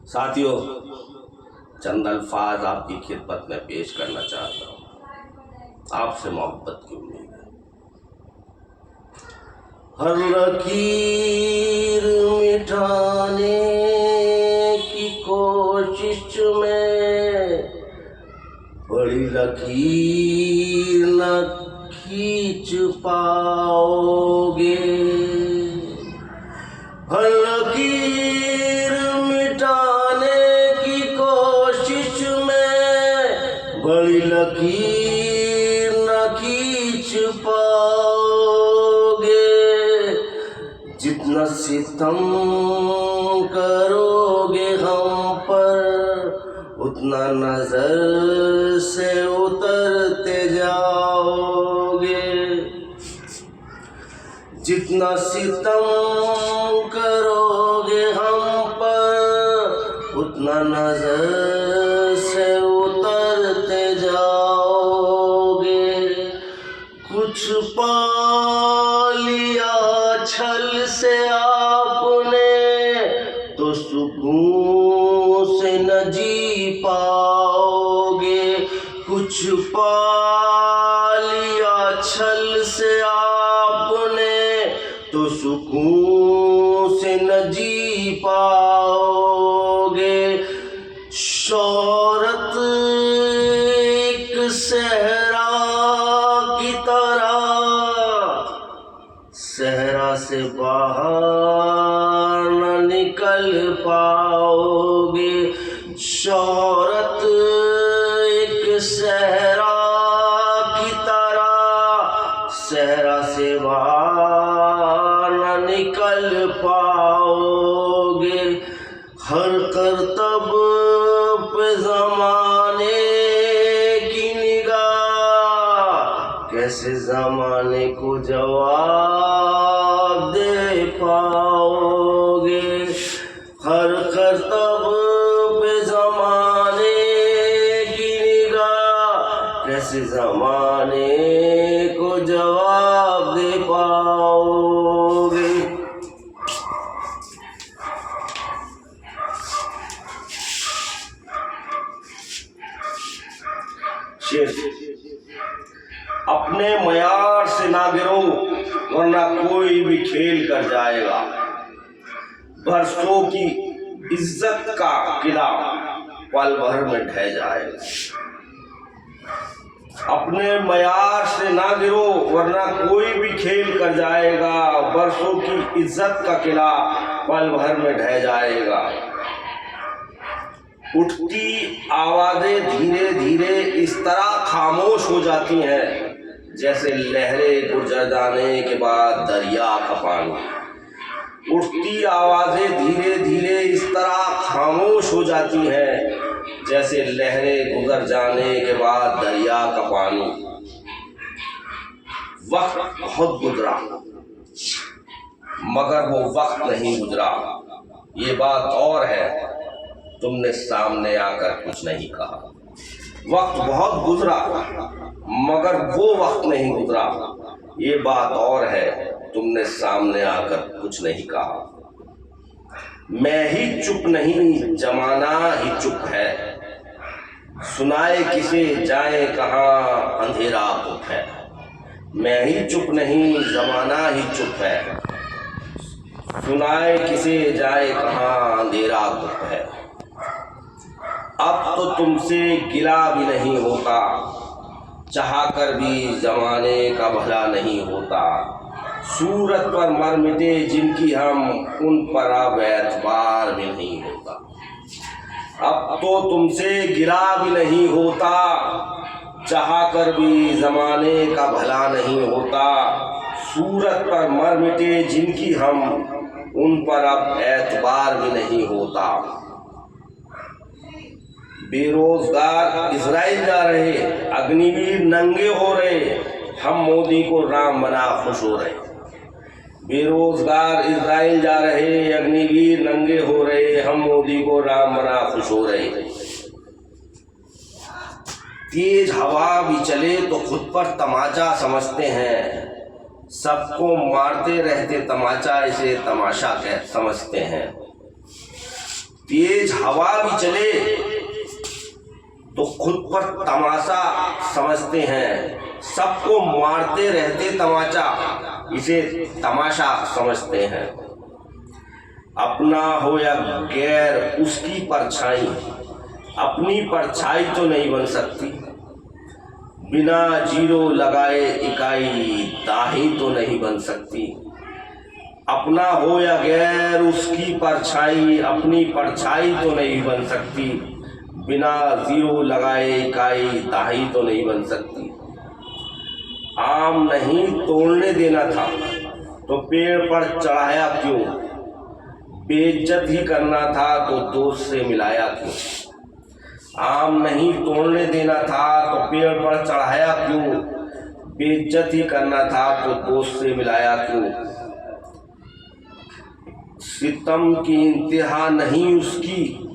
साथियों, चंद अल्फाज आपकी खिदमत में पेश करना चाहता हूँ। आपसे मोहब्बत की उम्मीद है। हर लकीर मिटाने की कोशिश में बड़ी लकीर न खींच पाओगे। हर लकीर मिटाने की कोशिश में बड़ी लकीर न खींच पाओगे। जितना सितम करोगे हम पर उतना नजर से उतरते जाओगे। जितना सितम करोगे हम पर उतना नजर से उतरते जाओगे। कुछ पा लिया छल से आपने तो सुकून से न जी पाओगे। कुछ पा लिया छल से आपने तो सुकून से न जी पाओगे। शोहरत एक सहरा की तरह सहरा से बाहर न निकल पाओगे। शोहरत एक सहरा की तरह सहरा से बाहर न निकल पाओगे। हर करतब पे ज़माने की निगाह कैसे ज़माने को जवाब दे पाओगे। हर करतब पे ज़माने की निगाह कैसे ज़माने को जवाब दे पाओगे। शेर, अपने मयार से ना गिरो वरना कोई भी खेल कर जाएगा। बरसों की इज्जत का किला पल भर में ढह जाएगा। अपने मयार से ना गिरो वरना कोई भी खेल कर जाएगा। बरसों की इज्जत का किला पल भर में ढह जाएगा। उठती आवाजें धीरे धीरे इस तरह खामोश हो जाती हैं जैसे लहरें गुजर जाने के बाद दरिया का पानी। उठती आवाजें धीरे धीरे इस तरह खामोश हो जाती हैं जैसे लहरें गुजर जाने के बाद दरिया का पानी। वक्त बहुत गुजरा मगर वो वक्त नहीं गुजरा। ये बात और है तुमने सामने आकर कुछ नहीं कहा। वक्त बहुत गुजरा मगर वो वक्त नहीं गुजरा। ये बात और है तुमने सामने आकर कुछ नहीं कहा। मैं ही चुप नहीं जमाना ही चुप है। सुनाए किसे जाए कहाँ अंधेरा चुप है। मैं ही चुप नहीं जमाना ही चुप है। सुनाए किसे जाए कहाँ अंधेरा चुप है। अब तो तुमसे गिला भी नहीं होता चाहा कर भी जमाने का भला नहीं होता। सूरत पर मर मिटे जिनकी हम उन पर अब एतबार भी नहीं होता। अब तो तुमसे गिला भी नहीं होता चाहा कर भी जमाने का भला नहीं होता। सूरत पर मर मिटे जिनकी हम उन पर अब एतबार भी नहीं होता। बेरोजगार इजराइल जा रहे अग्निवीर नंगे हो रहे हम मोदी को राम बना खुश हो रहे। बेरोजगार इजराइल जा रहे अग्निवीर नंगे हो रहे हम मोदी को राम बना खुश हो रहे। तेज हवा भी चले तो खुद पर तमाचा समझते हैं। सबको मारते रहते तमाचा इसे तमाशा कह समझते हैं। तेज हवा भी चले तो खुद पर तमाशा समझते हैं, सबको मारते रहते तमाचा, इसे तमाशा समझते हैं। अपना हो या गैर उसकी परछाई, अपनी परछाई तो नहीं बन सकती। बिना जीरो लगाए इकाई दाही तो नहीं बन सकती। अपना हो या गैर उसकी परछाई, अपनी परछाई तो नहीं बन सकती। बिना जीरो लगाए इकाई दाही तो नहीं बन सकती। आम नहीं तोड़ने देना था तो पेड़ पर चढ़ाया क्यों? बेइज्जत ही करना था तो दोस्त से मिलाया क्यों? आम नहीं तोड़ने देना था तो पेड़ पर चढ़ाया क्यों? बेइज्जत ही करना था तो दोस्त से मिलाया क्यों? सितम की इंतहा नहीं उसकी,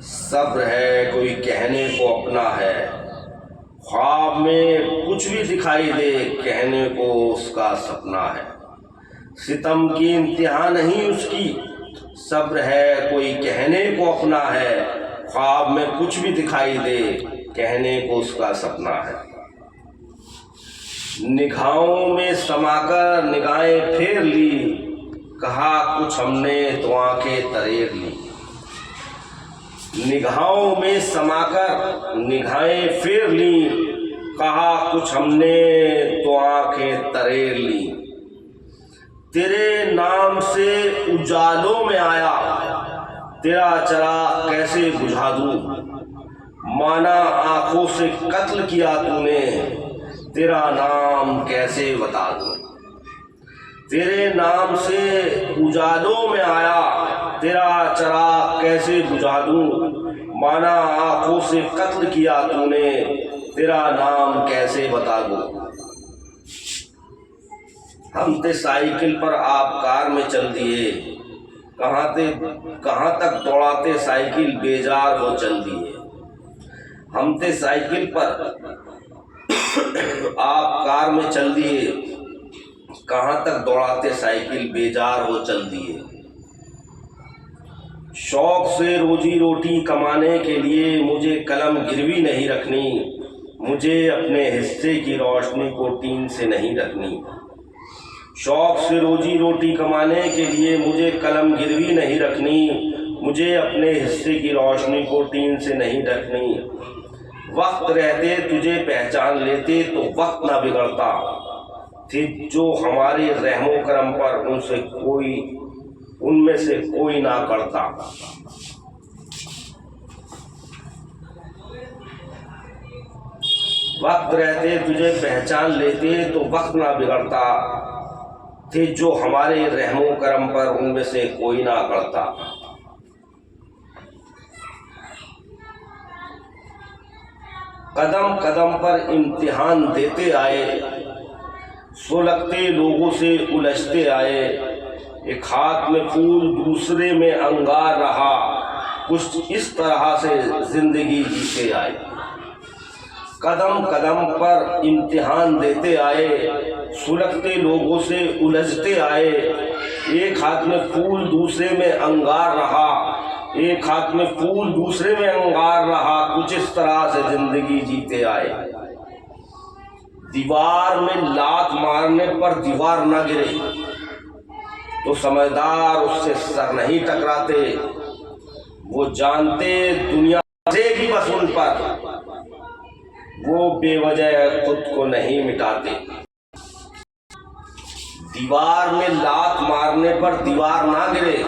सब्र है कोई कहने को अपना है। ख्वाब में कुछ भी दिखाई दे, कहने को उसका सपना है। सितम की इंतहा नहीं उसकी, सब्र है कोई कहने को अपना है। ख्वाब में कुछ भी दिखाई दे, कहने को उसका सपना है। निगाहों में समाकर निगाहें फेर ली, कहा कुछ हमने तो आंखें तरेर ली। निगाहों में समाकर निगाहें फेर ली, कहा कुछ हमने तो आंखें तरेर ली। तेरे नाम से उजालों में आया, तेरा चराग कैसे बुझा दूं? माना आंखों से कत्ल किया तूने, तेरा नाम कैसे बता दूं? तेरे नाम से उजालों में आया, तेरा चराग कैसे बुझा दूं? माना आंखों से कत्ल किया तूने, तेरा नाम कैसे बता दूं? हम ते साइकिल पर आप कार में चल दिए, कहाँ तक दौड़ाते साइकिल बेजार हो चल दिए। हम ते साइकिल पर आप कार में चल दिए, कहाँ तक दौड़ाते साइकिल बेजार हो चल दिए। शौक से रोजी रोटी कमाने के लिए मुझे कलम गिरवी नहीं रखनी, मुझे अपने हिस्से की रोशनी को टीन से नहीं रखनी। शौक से रोजी रोटी कमाने के लिए मुझे कलम गिरवी नहीं रखनी, मुझे अपने हिस्से की रोशनी को टीन से नहीं रखनी। वक्त रहते तुझे पहचान लेते तो वक्त ना बिगड़ता, थे जो हमारे रहमो करम पर उनमें से कोई ना करता। वक्त रहते तुझे पहचान लेते तो वक्त ना बिगड़ता, थे जो हमारे रहमो करम पर उनमें से कोई ना करता। कदम कदम पर इम्तिहान देते आए, सुलगते लोगों से उलझते आए। एक हाथ में फूल दूसरे में अंगार रहा, कुछ इस तरह से जिंदगी जीते आए। कदम कदम पर इम्तिहान देते आए, सुलगते लोगों से उलझते आए। एक हाथ में फूल दूसरे में अंगार रहा, एक हाथ में फूल दूसरे में अंगार रहा, कुछ इस तरह से जिंदगी जीते आए। दीवार में लात मारने पर दीवार न गिरे तो समझदार उससे सर नहीं टकराते। वो जानते दुनिया की बस उन पर, वो बेवजह खुद को नहीं मिटाते। दीवार में लात मारने पर दीवार ना गिरे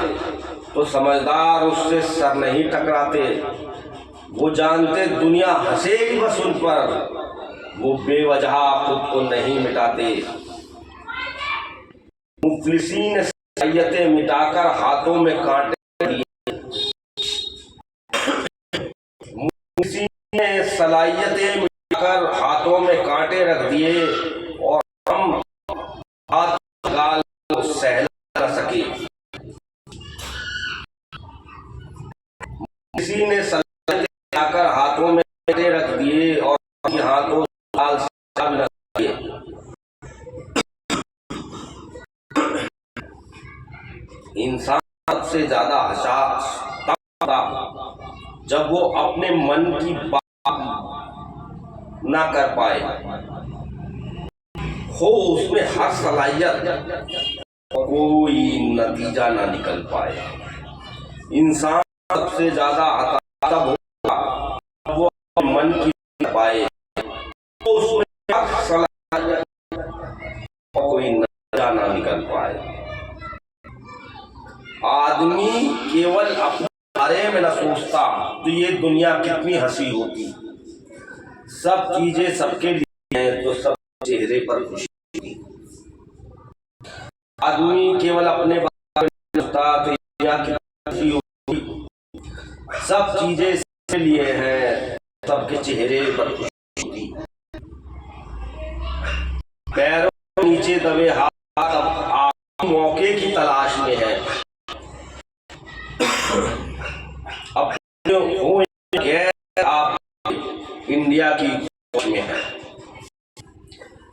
तो समझदार उससे सर नहीं टकराते। वो जानते दुनिया हंसेगी बस उन पर, वो बेवजह खुद को नहीं मिटाते। मुफलिसी ने सलाहियतें मिटाकर हाथों में कांटे दिए, मुफलिसी ने सलाहियतें मिटाकर हाथों में कांटे रख दिए और हम हाथ गाल को सहला न सके। किसी ने सलाहियतें मिटाकर हाथों में कांटे रख दिए और हाथों गाल सहला न सके। इंसान सबसे ज्यादा हशार जब वो अपने मन की बात ना कर पाए, हो उसमें हर सलाहियत, कोई नतीजा ना निकल पाए। इंसान सबसे ज्यादा हताश तब होगा वो मन की पाए, तो उसमें हर सलाहियत, कोई नतीजा ना निकल पाए। आदमी केवल अपने बारे में न सोचता तो ये दुनिया कितनी हंसी होती। सब चीजें सबके लिए हैं तो सब चेहरे पर खुशी होती। आदमी केवल अपने बारे में सोचता तो ये दुनिया कितनी हंसी होती। सब चीजें सबके लिए हैं, सबके चेहरे पर खुशी होती। पैरों के नीचे दबे हाथ अब मौके की तलाश में है। अपने हो गैर आप इंडिया की खोज में है।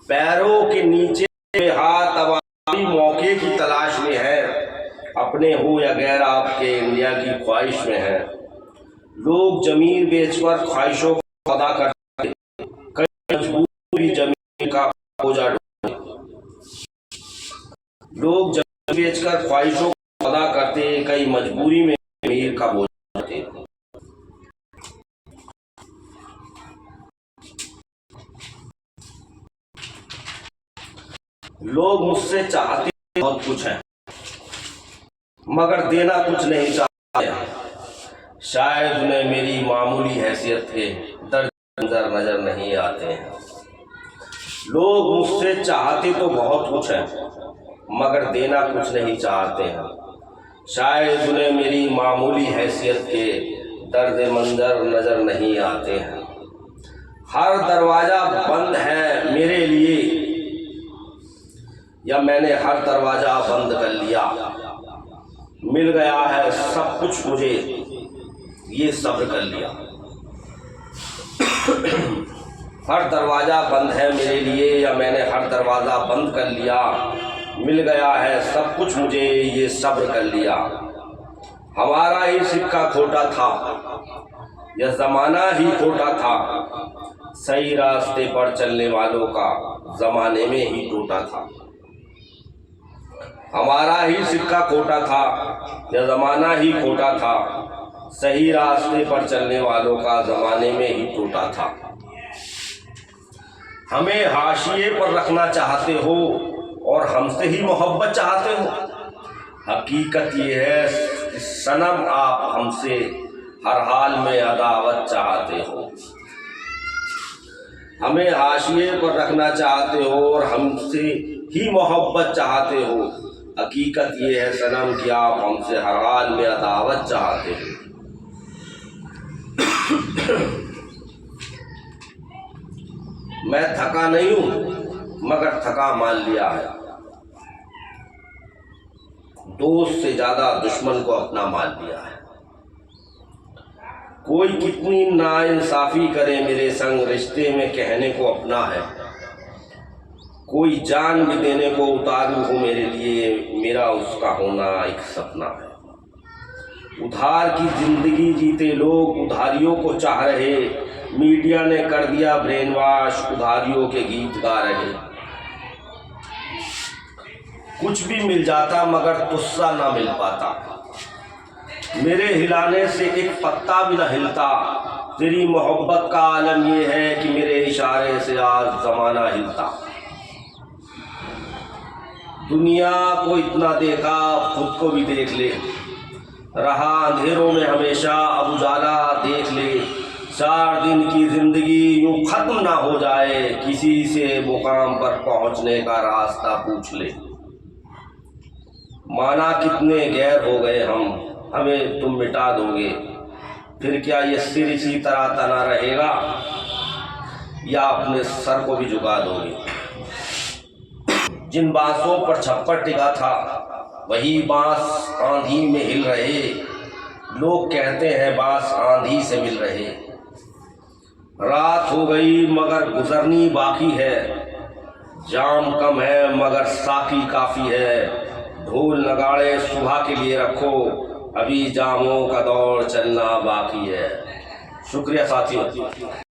पैरों के नीचे हाथ अब मौके की तलाश में है। अपने हो या गैर आपके इंडिया की ख्वाहिश में है। लोग जमीन बेचकर ख्वाहिशों को अदा करते, कई मजबूर भी जमीन का बोझा ढोते। लोग जमीन बेचकर ख्वाहिशों को अदा करते, कई मजबूरी में मीर का बोझ ढोते। लोग मुझसे चाहते बहुत कुछ है, मगर देना कुछ नहीं चाहते। शायद उन्हें मेरी मामूली हैसियत के दर्द नजर नहीं आते हैं। लोग मुझसे चाहते तो बहुत कुछ है, मगर देना कुछ नहीं चाहते हैं। शायद उन्हें मेरी मामूली हैसियत के दर्द मंजर नजर नहीं आते हैं। हर दरवाजा बंद है मेरे लिए, या मैंने हर दरवाजा बंद कर लिया। मिल गया है सब कुछ मुझे, ये सब्र कर लिया। हर दरवाजा बंद है मेरे लिए, या मैंने हर दरवाजा बंद कर लिया। मिल गया है सब कुछ मुझे, ये सब्र कर लिया। हमारा ही सिक्का खोटा था, यह जमाना ही खोटा था। सही रास्ते पर चलने वालों का जमाने में ही टूटा था। हमारा ही सिक्का खोटा था, यह जमाना ही खोटा था। सही रास्ते पर चलने वालों का जमाने में ही टूटा था। हमें हाशिए पर रखना चाहते हो और हमसे ही मोहब्बत चाहते हो। हकीकत ये है सनम, आप हमसे हर हाल में अदावत चाहते हो। हमें हाशिए पर रखना चाहते हो और हमसे ही मोहब्बत चाहते हो। हकीकत ये है सनम कि आप हमसे हर हाल में अदावत चाहते हो। मैं थका नहीं हूं, मगर थका मान लिया है। दोस्त से ज्यादा दुश्मन को अपना मान लिया है। कोई कितनी नाइंसाफी करे मेरे संग, रिश्ते में कहने को अपना है। कोई जान भी देने को उतारू हो मेरे लिए, मेरा उसका होना एक सपना है। उधार की जिंदगी जीते लोग उधारियों को चाह रहे। मीडिया ने कर दिया ब्रेन वॉश, उधारियों के गीत गा रहे। कुछ भी मिल जाता मगर तुस्सा ना मिल पाता। मेरे हिलाने से एक पत्ता भी ना हिलता। तेरी मोहब्बत का आलम ये है कि मेरे इशारे से आज जमाना हिलता। दुनिया को इतना देखा, खुद को भी देख ले। रहा अंधेरों में हमेशा, अब उजाला देख ले। 4 दिन की जिंदगी यूं खत्म ना हो जाए, किसी से मुकाम पर पहुंचने का रास्ता पूछ ले। माना कितने गैर हो गए हम, हमें तुम मिटा दोगे। फिर क्या ये सिर इसी तरह तना रहेगा, या अपने सर को भी झुका दोगे। जिन बांसों पर छप्पर टिका था, वही बांस आंधी में हिल रहे। लोग कहते हैं बांस आंधी से मिल रहे। रात हो गई मगर गुजरनी बाकी है। जाम कम है मगर साकी काफी है। ढोल नगाड़े सुबह के लिए रखो, अभी जामों का दौर चलना बाकी है। शुक्रिया साथियों।